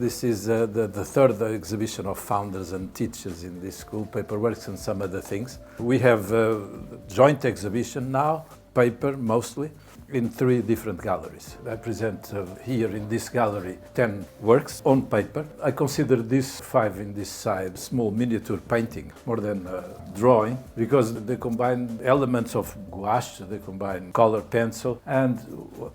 This is the third exhibition of founders and teachers in this school, Paperworks and some other things. We have a joint exhibition now, paper mostly, in 3 different galleries. I present here in this gallery 10 works on paper. I consider these 5 in this side small miniature painting more than drawing, because they combine elements of gouache, they combine color pencil, and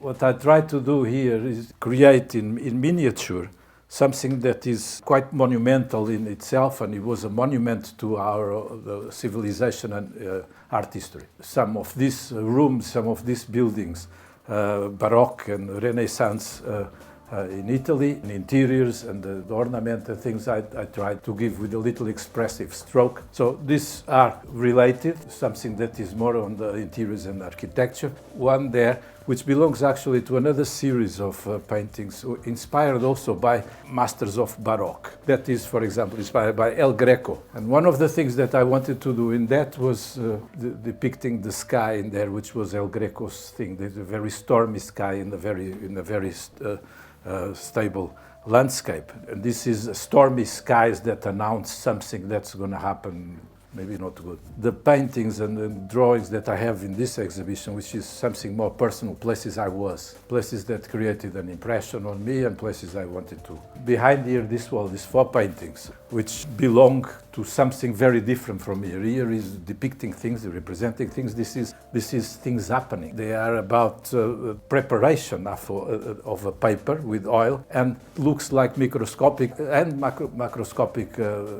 what I try to do here is create in miniature something that is quite monumental in itself, and it was a monument to our civilization and art history. Some of these rooms, some of these buildings, Baroque and Renaissance in Italy, in interiors and the ornament and things I tried to give with a little expressive stroke. So these are related, something that is more on the interiors and architecture. One there, which belongs actually to another series of paintings inspired also by masters of Baroque. That is, for example, inspired by El Greco. And one of the things that I wanted to do in that was depicting the sky in there, which was El Greco's thing. There's a very stormy sky in a very stable landscape. And this is stormy skies that announce something that's going to happen, maybe not good. The paintings and the drawings that I have in this exhibition, which is something more personal, places I was, places that created an impression on me and places I wanted to. Behind here, this wall, these 4 paintings, which belong to something very different from here. Here is depicting things, representing things. This is things happening. They are about preparation of a paper with oil, and looks like microscopic and macroscopic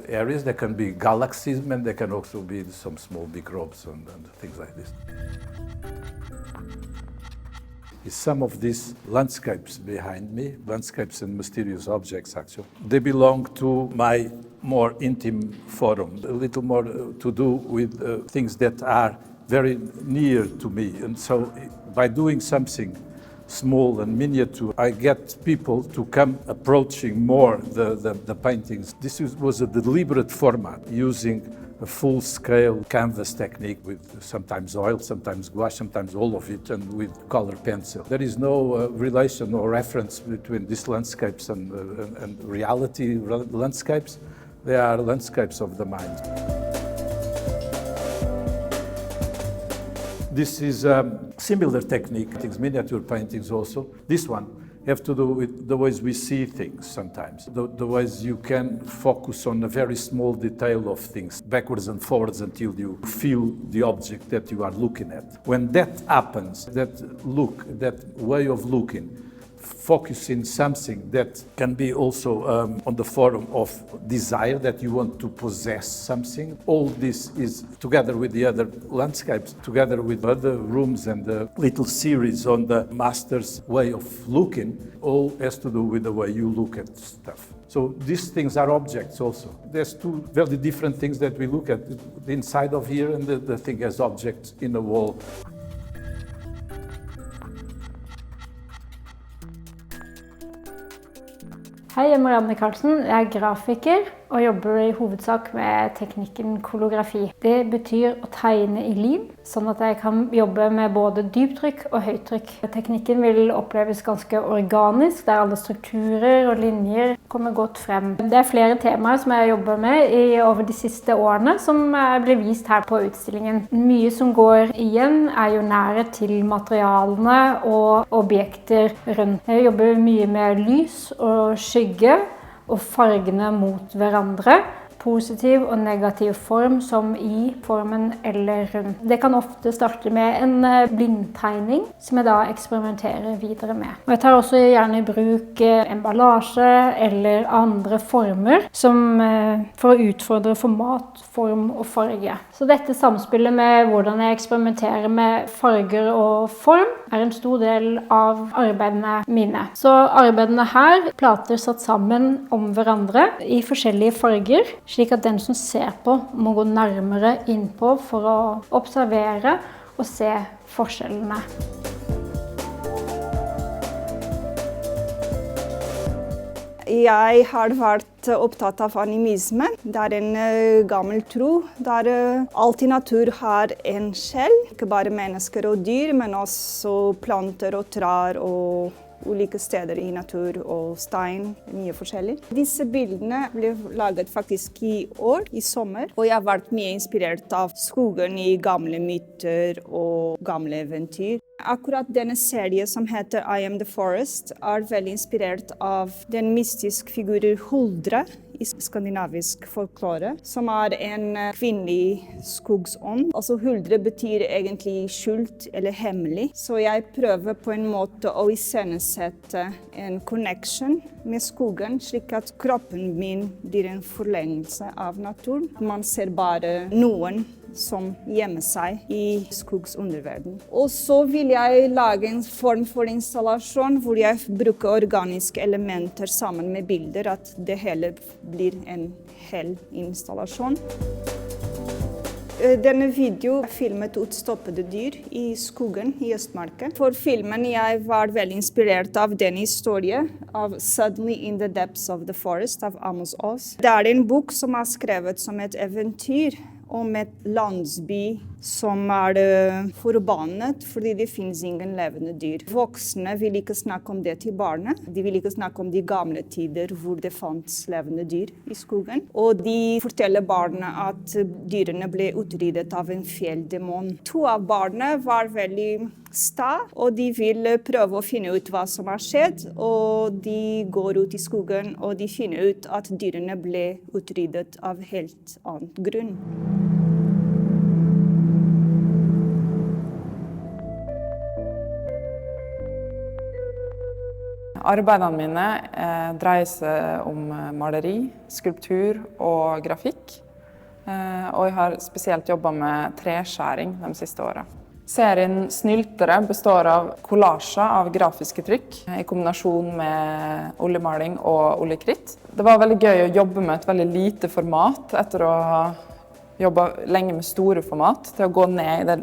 areas. There can be galaxies, and there can also be some small microbes and things like this. Some of these landscapes behind me, landscapes and mysterious objects actually, they belong to my more intimate forum, a little more to do with things that are very near to me. And so by doing something small and miniature, I get people to come approaching more the paintings. This was a deliberate format, using a full-scale canvas technique with sometimes oil, sometimes gouache, sometimes all of it, and with color pencil. There is no relation or reference between these landscapes and reality landscapes. They are landscapes of the mind. This is a similar technique, miniature paintings also. This one have to do with the ways we see things sometimes, the ways you can focus on a very small detail of things, backwards and forwards until you feel the object that you are looking at. When that happens, that way of looking, focusing something that can be also on the forum of desire, that you want to possess something. All this is together with the other landscapes, together with other rooms and the little series on the master's way of looking, all has to do with the way you look at stuff. So these things are objects also. There's 2 very different things that we look at, the inside of here and the thing as objects in a wall. Hei, jeg er Marianne Karlsen. Jeg er grafiker og jobber i hovedsak med teknikken kolografi. Det betyr å tegne i lim, sånn at jeg kan jobbe med både dyptrykk og høytrykk. Teknikken vil oppleves ganske organisk, der alle strukturer og linjer kommer godt frem. Det er flere temaer som jeg jobber med over de siste årene, som blir vist her på utstillingen. Mye som går igjen er jo nærhet til materialene og objekter rundt. Jeg jobber mye med lys og skygge og fargene mot hverandre. Positiv og negativ form, som i formen eller rundt. Det kan ofte starte med en blindtegning, som jeg da eksperimenterer videre med. Og jeg tar også gjerne i bruk emballasje eller andre former, for å utfordre format, form og farge. Så dette samspillet med hvordan jeg eksperimenterer med farger og form, er en stor del av arbeidene mine. Så arbeidene her, plater satt sammen om hverandre i forskjellige farger, slik at den som ser på må gå nærmere innpå for å observere og se forskjellene. Jeg har vært opptatt av animisme. Det er en gammel tro der alt i natur har en sjel. Ikke bare mennesker og dyr, men også planter og trær og ulike steder i natur og stein, mye forskjellig. Disse bildene ble laget faktisk i år, i sommer, og jeg har vært mye inspirert av skogen i gamle myter og gamle eventyr. Akkurat denne serien som heter I Am The Forest er veldig inspirert av den mystiske figuren Huldra i skandinavisk folklore, som er en kvinnelig skogsånd. Altså Huldra betyr egentlig skjult eller hemmelig, så jeg prøver på en måte å iscenesette en connection med skogen, slik at kroppen min blir en forlengelse av naturen. Man ser bare noen som gjemmer seg i skogs underverden. Og så vil jeg lage en form for installasjon hvor jeg bruker organiske elementer sammen med bilder, at det hele blir en hel installasjon. Denne videoen filmet utstoppede dyr i skogen i Østmarka. For filmen jeg var veldig inspirert av den historien av Suddenly in the Depths of the Forest av Amos Oz. Det er en bok som er skrevet som et eventyr om et landsby som er forbannet fordi det finnes ingen levende dyr. Voksne vil ikke snakke om det til barna. De vil ikke snakke om de gamle tider hvor det fantes levende dyr i skogen. Og de forteller barna at dyrene ble utryddet av en fjelldemon. 2 av barna var veldig sta, og de vil prøve å finne ut hva som har skjedd. Og de går ut i skogen, og de finner ut at dyrene ble utryddet av helt annet grunn. Arbeidene mine dreier seg om maleri, skulptur og grafikk. Og jeg har spesielt jobbet med treskjæring de siste årene. Serien Snyltere består av kollasjer av grafiske trykk i kombinasjon med oljemaling og oljekritt. Det var veldig gøy å jobbe med et veldig lite format etter å ha jobbet lenge med store format, til å gå ned i det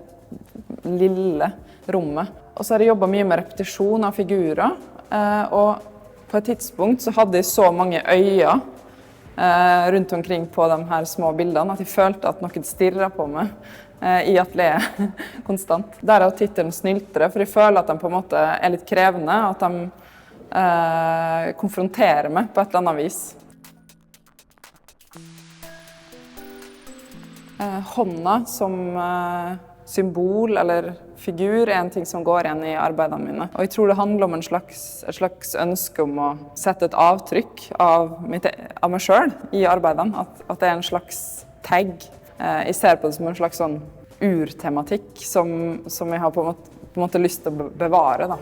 lille rommet. Og så har jeg jobbet mye med repetisjon av figurer. Og på et tidspunkt så hadde jeg så mange øyne rundt omkring på de her små bildene at jeg følte at noen stirret på meg i atelieret konstant. Derav tittelen Snyltere, for jeg føler at de på en måte er litt krevende, at de konfronterer meg på et eller annet vis. Hånda som symbol eller figur er en ting som går igjen i arbeidene mine. Og jeg tror det handler om et slags ønske om å sette et avtrykk av meg selv i arbeidene. At det er en slags tagg. Jeg ser på det som en slags sånn urtematikk som jeg har på en måte lyst til å bevare, da.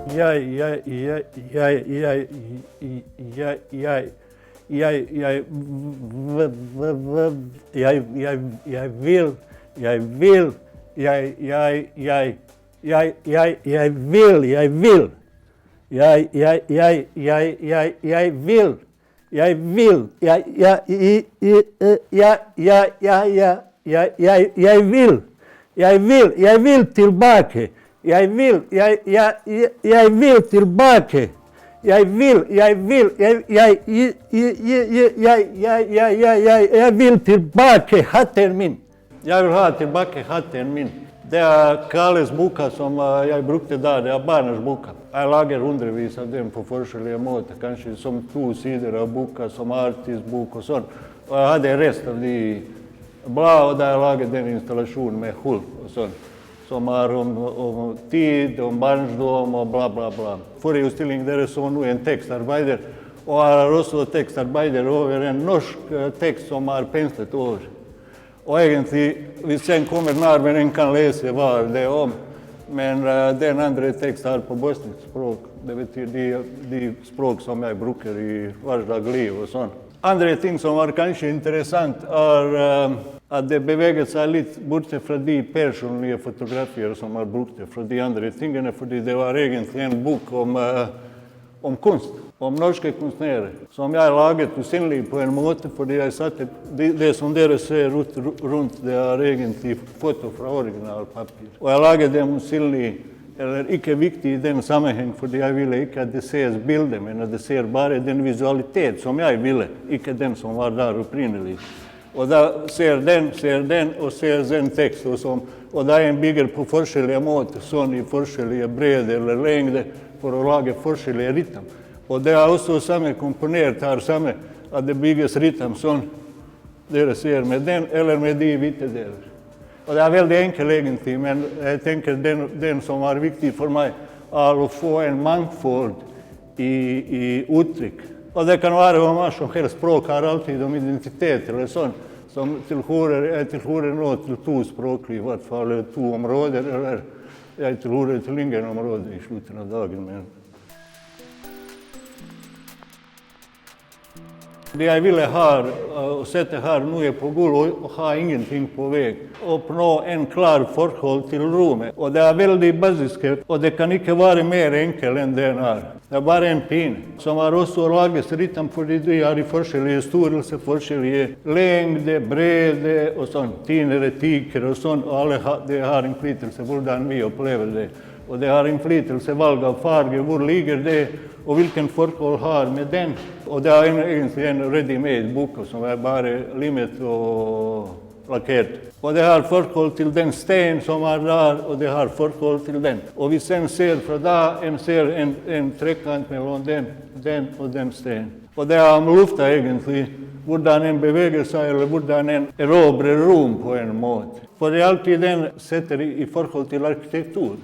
Jeg vil tilbake. Jeg vil tilbake. Jeg vil tilbake hatten min. Jeg vil ha tilbake hatten min. Det er Kalles boka som jeg brukte da, det er barnas boka. Jeg lager hundrevis av dem på forskjellige måter, kanskje som 2 sider av boka, som artistbok og sånn. Og jeg hadde rest av de blad, og da jeg laget den installasjonen med hull og sånn. Som er om tid, om barndom og bla bla bla. Forrige utstilling dere så nå en tekstarbeider, og er også tekstarbeider over en norsk tekst som er penslet over. Og egentlig, hvis en kommer nærmere, en kan lese hva det er om. Men den andre teksten er på bosnisk språk. Det betyr de språk som jeg bruker i hverdagsliv og sånn. Andre ting som er kanskje interessant er at det beveget seg litt borte fra de personlige fotografier som er brukt fra de andre tingene, fordi det var egentlig en bok om kunst, om norske kunstnere, som jeg laget usynlig på en måte, fordi jeg satte det som dere ser rundt, det er egentlig foto fra originalpapir. Og jeg laget dem usynlig, eller ikke viktig i den sammenheng, fordi jeg ville ikke at det ses bildet, men at det ser bare den visualitet som jeg ville, ikke den som var der opprinnelig. Og da ser den og ser den tekst og sånn. Og da en bygger på forskjellige måter, sånn i forskjellige bredde eller lengde, for å lage forskjellige rytm. Og det er også samme komponert her, samme at det bygges rytm sånn dere ser med den eller med de hvite deler. Og det er veldig enkelt egentlig, men jeg tenker den som er viktig for meg, er å få en mangfold i uttrykk. Og det kan være om hva som helst språk har alltid om identitet eller sånn, som jeg tilhører nå til 2 språk, i hvert fall 2 områder, eller jeg tilhører til ingen område i slutten av dagen. Men det jeg ville ha, å sette her noe på gulv og ha ingenting på vegg. Oppnå en klar forhold til rommet. Og det er veldig basisk, og det kan ikke være mer enkelt enn den er. Det er bare en pinne, som er også laget rytm fordi de er i forskjellige størrelser, forskjellige lengde, bredde og sånn. Tynnere, tykkere og sånn. Og alle det har innflytelse hvordan vi opplever det. Og det har innflytelse valg av farge, hvor ligger det, og hvilken forhold har med den. Og det er egentlig en ready-made bok som er bare limmet og lakkert. Og det har forhold til den stein som er der, og det har forhold til den. Og hvis en ser fra da, en ser en trekant mellom den og den stein. Og det er om lufta egentlig, hvordan en beveger seg, eller hvordan en erobrer rom på en måte. For det er alltid den setter i forhold til arkitektur.